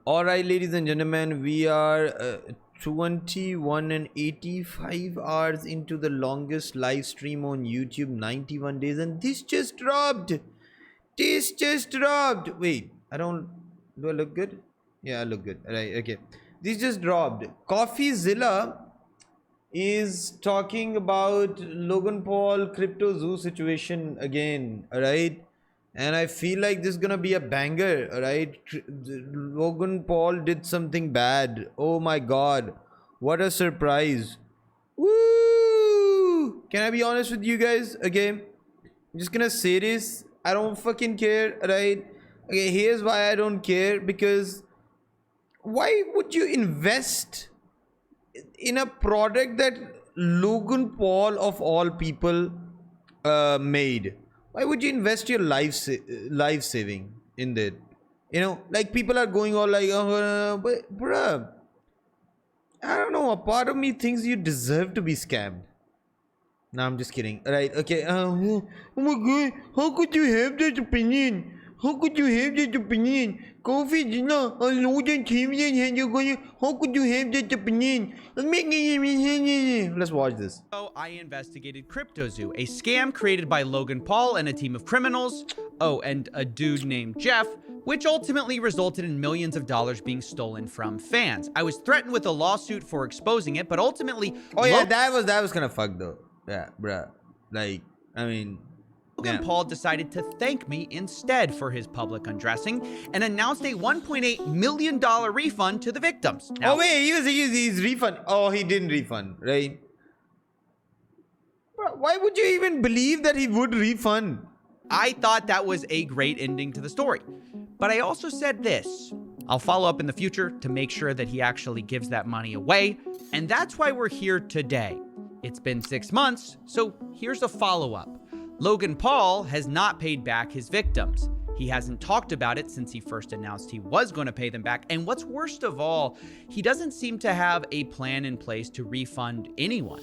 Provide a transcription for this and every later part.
All right, ladies and gentlemen, we are 21 and 85 hours into the longest live stream on YouTube, 91 days, and this just dropped. This just dropped. Wait, do I look good? Yeah, I look good. All right, okay. This just dropped. Coffeezilla is talking about Logan Paul cryptozoo situation again, all right? And I feel like this is gonna be a banger, all right? Logan Paul did something bad. Oh my god, what a surprise. Woo! Can I be honest with you guys? Okay, I'm just gonna say this. I don't fucking care, all right? Okay, here's why I don't care. Because why would you invest in a product that Logan Paul of all people made? Why would you invest your life saving in that? You know, like people are going all like, but bruh, I don't know. A part of me thinks you deserve to be scammed. No, I'm just kidding. Right? Okay. Oh my god, how could you have that opinion? How could you have that opinion? Coffeezilla, a Logan champion, how could you have that opinion? Let's watch this. So I investigated CryptoZoo, a scam created by Logan Paul and a team of criminals. Oh, and a dude named Jeff, which ultimately resulted in millions of dollars being stolen from fans. I was threatened with a lawsuit for exposing it, but ultimately... Oh yeah, that was kind of fucked though. Yeah, bruh. Like, I mean... Logan Paul decided to thank me instead for his public undressing and announced a $1.8 million refund to the victims. Now, oh wait, he's refund. Oh, he didn't refund, right? Bro, why would you even believe that he would refund? I thought that was a great ending to the story. But I also said this. I'll follow up in the future to make sure that he actually gives that money away. And that's why we're here today. It's been 6 months, so here's a follow-up. Logan Paul has not paid back his victims. He hasn't talked about it since he first announced he was going to pay them back. And what's worst of all, he doesn't seem to have a plan in place to refund anyone.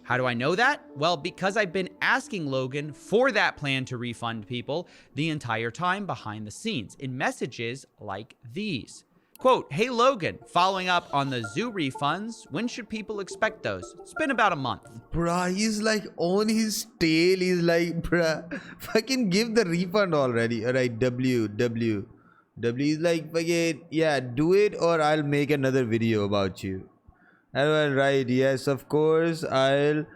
How do I know that? Well, because I've been asking Logan for that plan to refund people the entire time behind the scenes in messages like these. Quote, hey Logan, following up on the zoo refunds, when should people expect those? It's been about a month. Bruh, he's like on his tail. He's like, bruh, fucking give the refund already. Alright, W is like, fucking, yeah, do it or I'll make another video about you. And right, yes, of course, I'll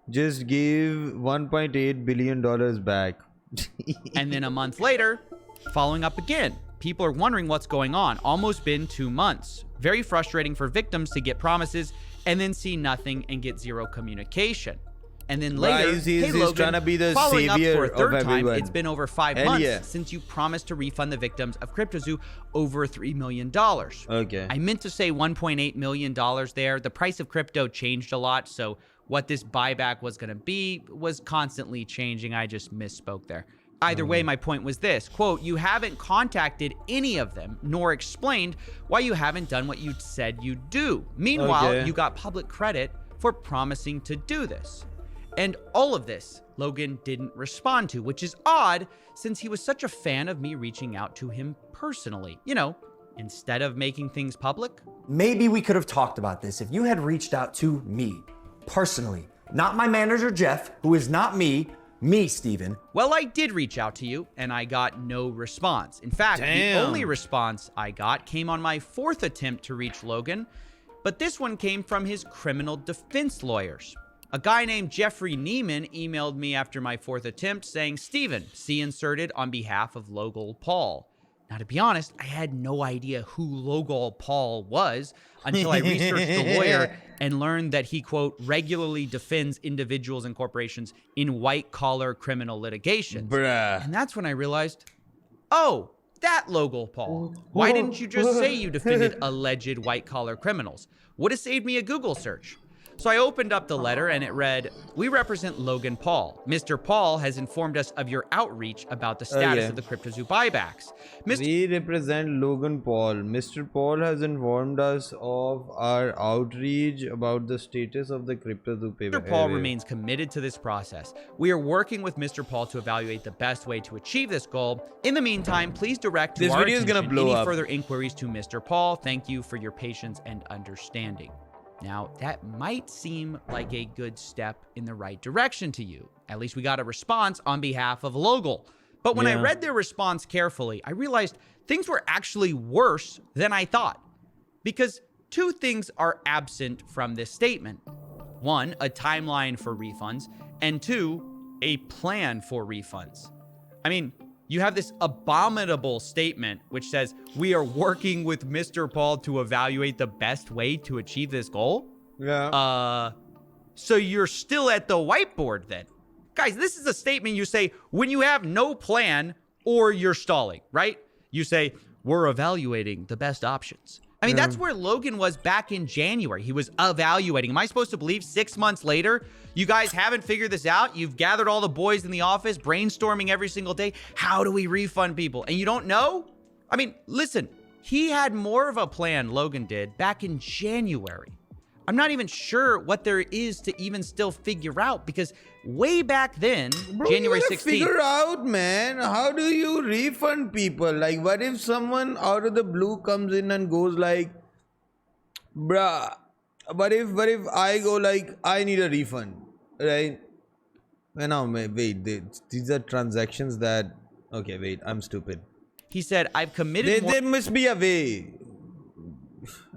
just give $1.8 billion back. And then a month later, following up again. People are wondering what's going on. Almost been 2 months. Very frustrating for victims to get promises and then see nothing and get zero communication. And then later, he's Logan, trying to be the following up savior for a third of time, everyone. it's been over 5 months since you promised to refund the victims of CryptoZoo over $3 million. Okay. I meant to say $1.8 million there. The price of crypto changed a lot, so what this buyback was going to be was constantly changing. I just misspoke there. Either way, my point was this, quote, you haven't contacted any of them, nor explained why you haven't done what you said you'd do. Meanwhile, you got public credit for promising to do this. And all of this, Logan didn't respond to, which is odd since he was such a fan of me reaching out to him personally. You know, instead of making things public. Maybe we could have talked about this if you had reached out to me, personally. Not my manager, Jeff, who is not me, Steven. Well, I did reach out to you, and I got no response. In fact, the only response I got came on my 4th attempt to reach Logan, but this one came from his criminal defense lawyers. A guy named Jeffrey Neiman emailed me after my 4th attempt saying, Steven, see inserted on behalf of Logan Paul. Now, to be honest, I had no idea who Logan Paul was until I researched the lawyer and learned that he, quote, regularly defends individuals and corporations in white-collar criminal litigations. Bruh. And that's when I realized, oh, that Logan Paul. Why didn't you just say you defended alleged white-collar criminals? Would have saved me a Google search. So I opened up the letter and it read, "We represent Logan Paul. Mr. Paul has informed us of your outreach about the status of the CryptoZoo buybacks. We represent Logan Paul. Mr. Paul has informed us of our outreach about the status of the CryptoZoo payback. Mr. Paul remains committed to this process. We are working with Mr. Paul to evaluate the best way to achieve this goal. In the meantime, please direct to This our video is gonna attention blow any up. further inquiries to Mr. Paul. Thank you for your patience and understanding." Now, that might seem like a good step in the right direction to you. At least we got a response on behalf of Logan. But when I read their response carefully, I realized things were actually worse than I thought. Because two things are absent from this statement. One, a timeline for refunds, and two, a plan for refunds. I mean, you have this abominable statement which says, "We are working with Mr. Paul to evaluate the best way to achieve this goal." So you're still at the whiteboard then. Guys, this is a statement you say when you have no plan or you're stalling, right? You say, "We're evaluating the best options." I mean, that's where Logan was back in January. He was evaluating. Am I supposed to believe 6 months later, you guys haven't figured this out? You've gathered all the boys in the office, brainstorming every single day. How do we refund people? And you don't know? I mean, listen, he had more of a plan, Logan did, back in January. I'm not even sure what there is to even still figure out because way back then, Bro, January you gotta 16th. figure out, man. How do you refund people? Like, what if someone out of the blue comes in and goes like, "Bruh, what if I go like, I need a refund, right?" No, wait, these are transactions that. Okay, wait, I'm stupid. He said, "I've committed more There must be a way.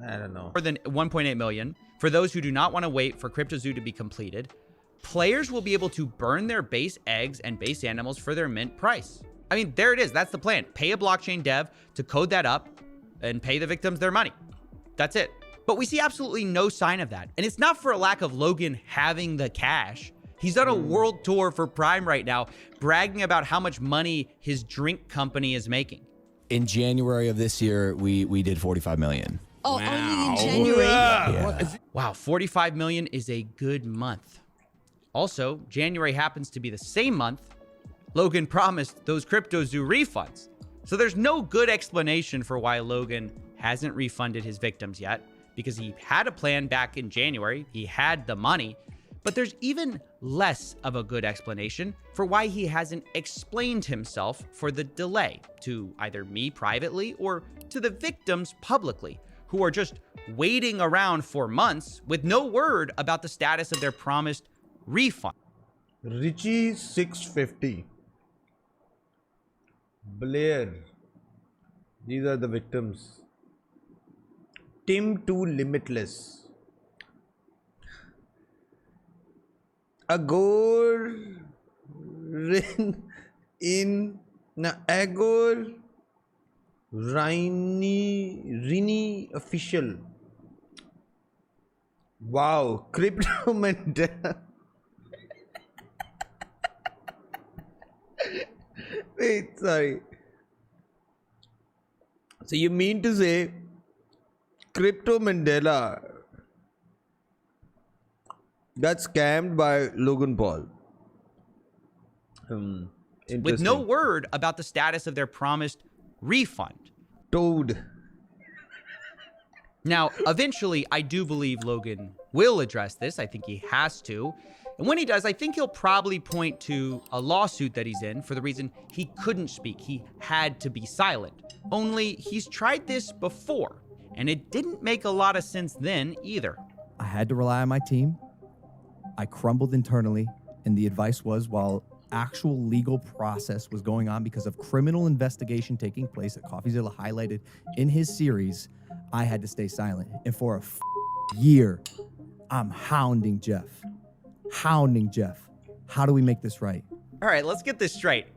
I don't know. than 1.8 million. For those who do not want to wait for CryptoZoo to be completed, players will be able to burn their base eggs and base animals for their mint price." I mean, there it is. That's the plan. Pay a blockchain dev to code that up and pay the victims their money. That's it. But we see absolutely no sign of that. And it's not for a lack of Logan having the cash. He's on a world tour for Prime right now, bragging about how much money his drink company is making. In January of this year, we did 45 million. Oh, only in January. Yeah. Wow, 45 million is a good month. Also, January happens to be the same month Logan promised those CryptoZoo refunds. So there's no good explanation for why Logan hasn't refunded his victims yet, because he had a plan back in January, he had the money, but there's even less of a good explanation for why he hasn't explained himself for the delay to either me privately or to the victims publicly, who are just waiting around for months with no word about the status of their promised refund. Richie 650. Blair. These are the victims. Tim 2 Limitless. Agor Agor Rini official. Wow, Crypto Mandela. Wait, sorry. So you mean to say Crypto Mandela got scammed by Logan Paul? With no word about the status of their promised refund. Toad. Now, eventually, I do believe Logan will address this. I think he has to. And when he does, I think he'll probably point to a lawsuit that he's in for the reason he couldn't speak. He had to be silent. Only he's tried this before, and it didn't make a lot of sense then either. I had to rely on my team. I crumbled internally, and the advice was while actual legal process was going on because of criminal investigation taking place that Coffeezilla highlighted in his series, I had to stay silent. And for a year, I'm hounding Jeff. How do we make this right? All right, let's get this straight.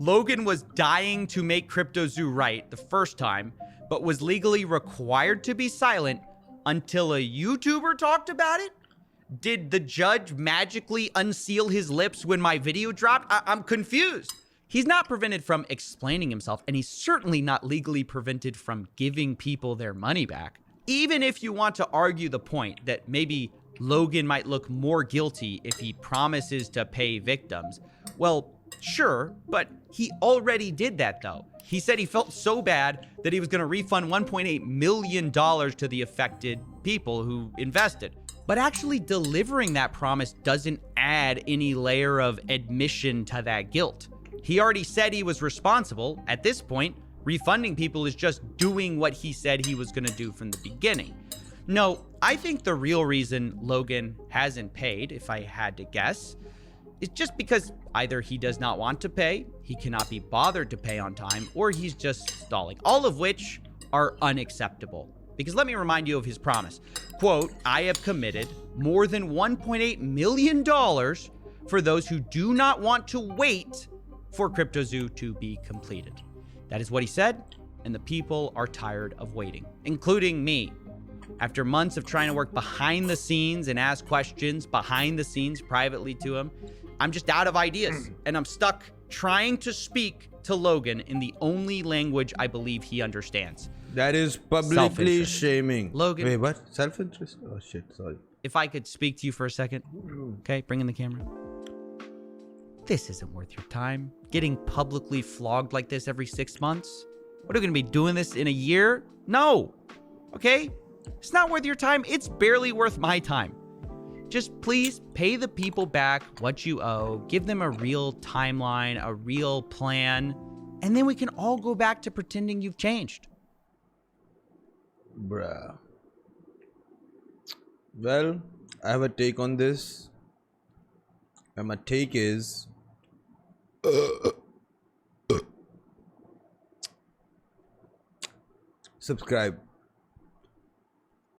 Logan was dying to make CryptoZoo right the first time, but was legally required to be silent until a YouTuber talked about it? Did the judge magically unseal his lips when my video dropped? I'm confused. He's not prevented from explaining himself, and he's certainly not legally prevented from giving people their money back. Even if you want to argue the point that maybe Logan might look more guilty if he promises to pay victims. Well, sure, but he already did that though. He said he felt so bad that he was going to refund $1.8 million to the affected people who invested. But actually delivering that promise doesn't add any layer of admission to that guilt. He already said he was responsible. At this point, refunding people is just doing what he said he was going to do from the beginning. No, I think the real reason Logan hasn't paid, if I had to guess, is just because either he does not want to pay, he cannot be bothered to pay on time, or he's just stalling. All of which are unacceptable. Because let me remind you of his promise. Quote, I have committed more than $1.8 million for those who do not want to wait for CryptoZoo to be completed. That is what he said, and the people are tired of waiting, including me. After months of trying to work behind the scenes and ask questions behind the scenes privately to him, I'm just out of ideas, and I'm stuck trying to speak to Logan in the only language I believe he understands. That is publicly Self-interest. shaming. Logan. Wait, what? Self-interest? Oh, shit. Sorry. If I could speak to you for a second. Okay, bring in the camera. This isn't worth your time. Getting publicly flogged like this every 6 months? What are we going to be doing this in a year? No. Okay? It's not worth your time. It's barely worth my time. Just please pay the people back what you owe. Give them a real timeline, a real plan, and then we can all go back to pretending you've changed. Bruh. Well, I have a take on this. And my take is... subscribe.